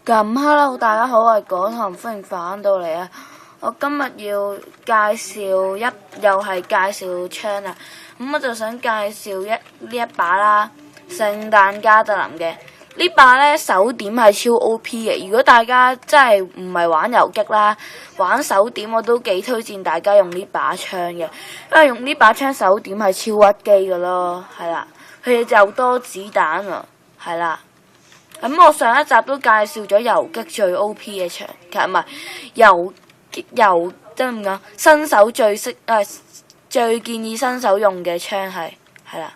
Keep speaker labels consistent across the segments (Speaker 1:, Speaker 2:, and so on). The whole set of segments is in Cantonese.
Speaker 1: 咁 hello，大家好，我係果糖，歡迎返到嚟啊！我今日要介紹又係介紹槍啦，咁我就想介紹呢一把啦，聖誕加特林嘅呢把呢，手點係超 OP 嘅。如果大家真係唔係玩遊擊啦，玩手點我都幾推薦大家用呢把槍嘅，因為用呢把槍手點係超屈機噶咯，係啦，佢又多子彈啊，係啦。咁我上一集都介紹咗遊擊最 O.P 嘅槍，其實唔係遊即係點講，新手最建議新手用嘅槍係啦，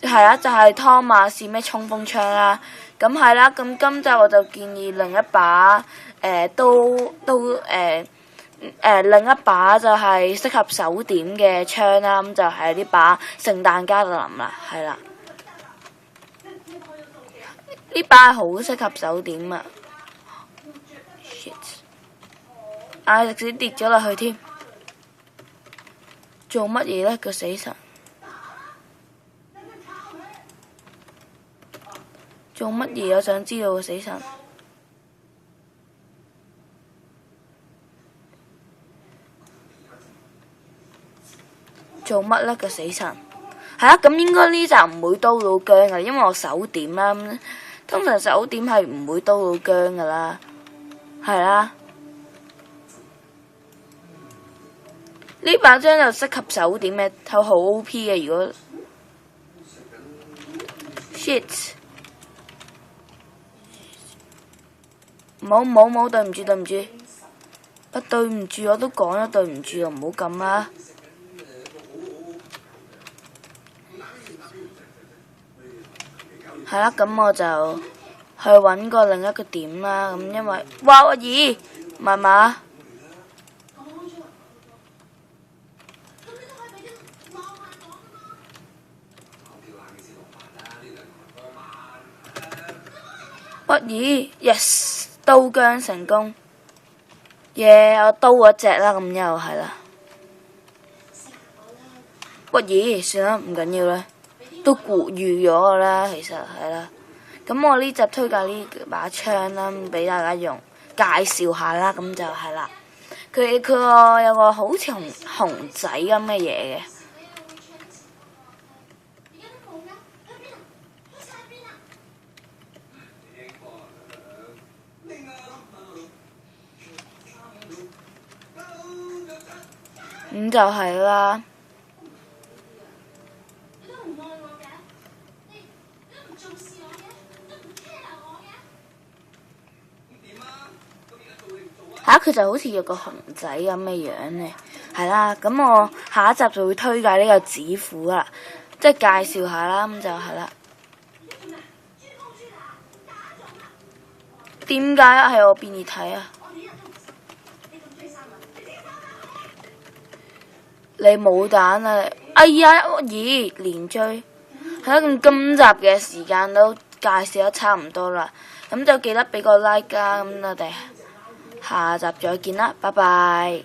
Speaker 1: 係啦，就係湯馬士咩衝鋒槍啦。咁係啦，咁今集我就建議另一把另一把就係適合手點嘅槍啦。咁就係呢把聖誕加特林啦，係啦。呢把係好適合手點啊！直接跌咗落去添，做乜嘢呢？個死神做乜嘢？我想知道個死神做乜呢？個死神係啦，咁應該呢集唔會刀到僵嘅，因為我手點啦。通常手點係唔會刀到僵噶啦，係啦。呢把槍就適合手點嘅，係好 O.P 嘅。如果 shit， 冇，對唔住，對唔住，我都講咗對唔住啊，唔好咁啦。係啦，咁我就去揾個另一個點啦。咁因為咦，唔係嘛？咦 ，yes， 刀僵成功，我刀嗰隻啦，咁又係啦。咦，算啦，唔緊要啦。都預咗㗎啦，其實係啦。咁我呢集推介呢把槍啦，俾大家用，介紹下啦。咁就係啦。佢有個好似熊仔咁嘅嘢嘅。咁就係啦。佢就好似有個熊仔咁嘅樣嘅，係啦。咁我下一集就會推介呢個指虎啦，即係介紹下啦。咁就係啦。點解係我變異體啊？你冇彈啊！哎呀，咦，連追係啦。咁今集嘅時間都介紹得差唔多啦，咁就記得俾個 like 啊。咁我哋下集再見啦，拜拜。